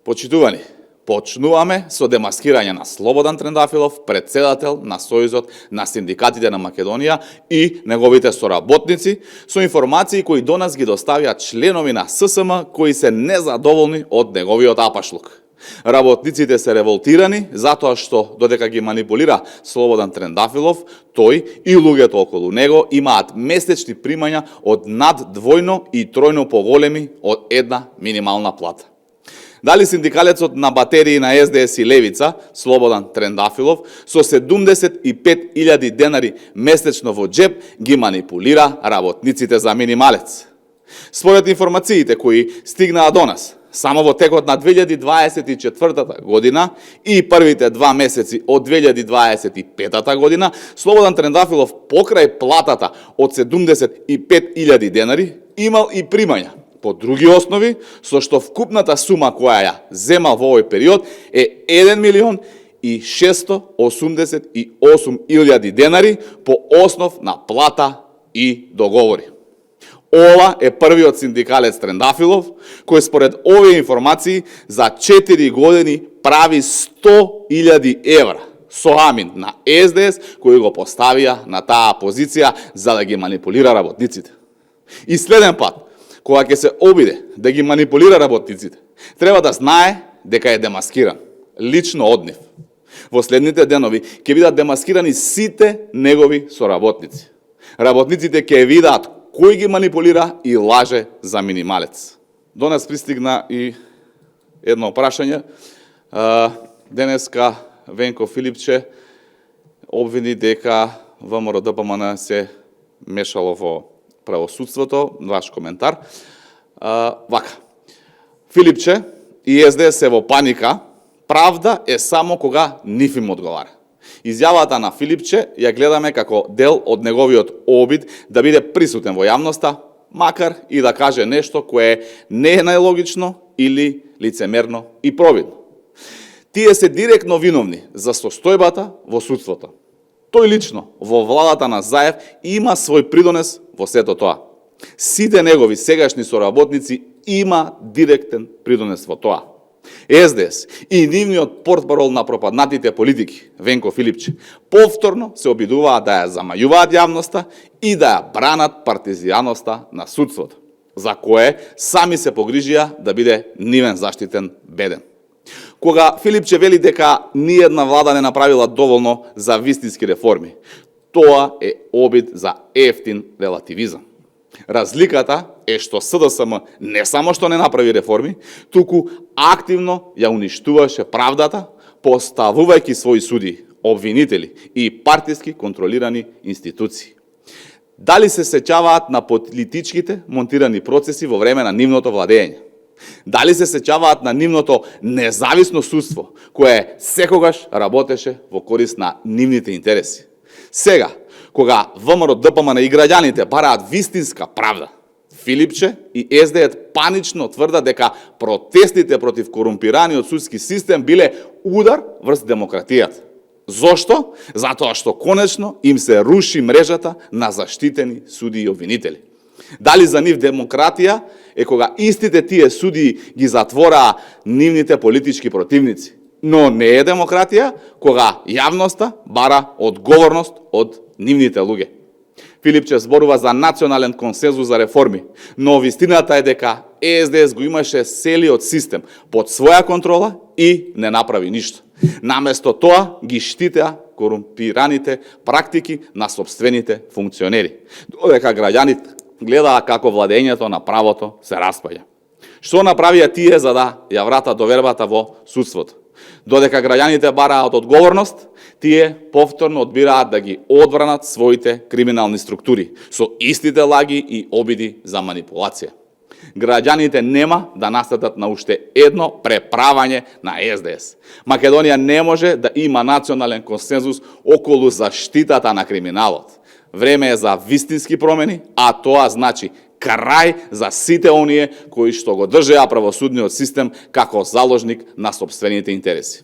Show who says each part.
Speaker 1: Почитувани, почнуваме со демаскирање на Слободан Трендафилов, председател на Сојузот на синдикатите на Македонија и неговите соработници, со информации кои до нас ги доставија членови на ССМ кои се незадоволни од неговиот апашлук. Работниците се револтирани затоа што додека ги манипулира Слободан Трендафилов, тој и луѓето околу него имаат месечни примања од над двојно и тројно поголеми од една минимална плата. Дали синдикалецот на батерии на СДС и Левица, Слободан Трендафилов, со 75.000 денари месечно во джеб ги манипулира работниците за минималец? Според информациите кои стигнаа до нас, само во текот на 2024 година и првите 2 месеци од 2025 година, Слободан Трендафилов покрај платата од 75.000 денари имал и примања по други основи, со што вкупната сума која ја земал во овој период е 1.688.000 денари по основ на плата и договори. Ова е првиот синдикалец Трендафилов, кој според овие информации за 4 години прави 100.000 евра со амин на СДС, кои го поставија на таа позиција за да ги манипулира работниците. И следен пат, кога ќе се обиде да ги манипулира работниците, треба да знае дека е демаскиран, лично од нив. Во следните денови ќе бидат демаскирани сите негови соработници. Работниците ќе видат кој ги манипулира и лаже за минималец. До нас пристигна и едно прашање. Денеска Венко Филипче обвини дека ВМРО-ДПМН се мешало во правосудството. Ваш коментар. Вака. Филипче и СДС се во паника. Правда е само кога нив им одговара. Изјавата на Филипче ја гледаме како дел од неговиот обид да биде присутен во јавноста, макар и да каже нешто кое не е најлогично или лицемерно и провидно. Тие се директно виновни за состојбата во судството. Тој лично во владата на Заев има свој придонес во сето тоа. Сите негови сегашни соработници има директен придонес во тоа. СДС и нивниот портпарол на пропаднатите политики, Венко Филипче, повторно се обидуваат да ја замајуваат јавноста и да ја бранат партизијаноста на судството, за кое сами се погрижија да биде нивен заштитен беден. Кога Филипче вели дека ниедна влада не направила доволно за вистински реформи, тоа е обид за ефтин релативизам. Разликата е што СДСМ не само што не направи реформи, туку активно ја уништуваше правдата, поставувајќи своји суди, обвинители и партиски контролирани институции. Дали се сеќаваат на политичките монтирани процеси во време на нивното владење? Дали се сеќаваат на нивното независно судство, кое секогаш работеше во корист на нивните интереси? Сега, кога ВМРО-ДПМН и граѓаните бараат вистинска правда, Филипче и СДС панично тврдат дека протестите против корумпираниот судски систем биле удар врз демократијата. Зошто? Затоа што конечно им се руши мрежата на заштитени суди и обвинители. Дали за нив демократија е кога истите тие суди ги затвораа нивните политички противници, но не е демократија кога јавноста бара одговорност од нивните луѓе. Филипче зборува за национален консензус за реформи, но вистината е дека СДС го имаше целиот систем под своја контрола и не направи ништо. Наместо тоа ги штитеа корумпираните практики на сопствените функционери, додека граѓаните гледаа како владењето на правото се распаѓа. Што направија тие за да ја вратат довербата во судството? Додека граѓаните бараат одговорност, тие повторно одбираат да ги одбранат своите криминални структури со истите лаги и обиди за манипулација. Граѓаните нема да настатат на уште едно преправање на СДС. Македонија не може да има национален консензус околу заштитата на криминалот. Време е за вистински промени, а тоа значи крај за сите оние кои што го држеа правосудниот систем како заложник на сопствените интереси.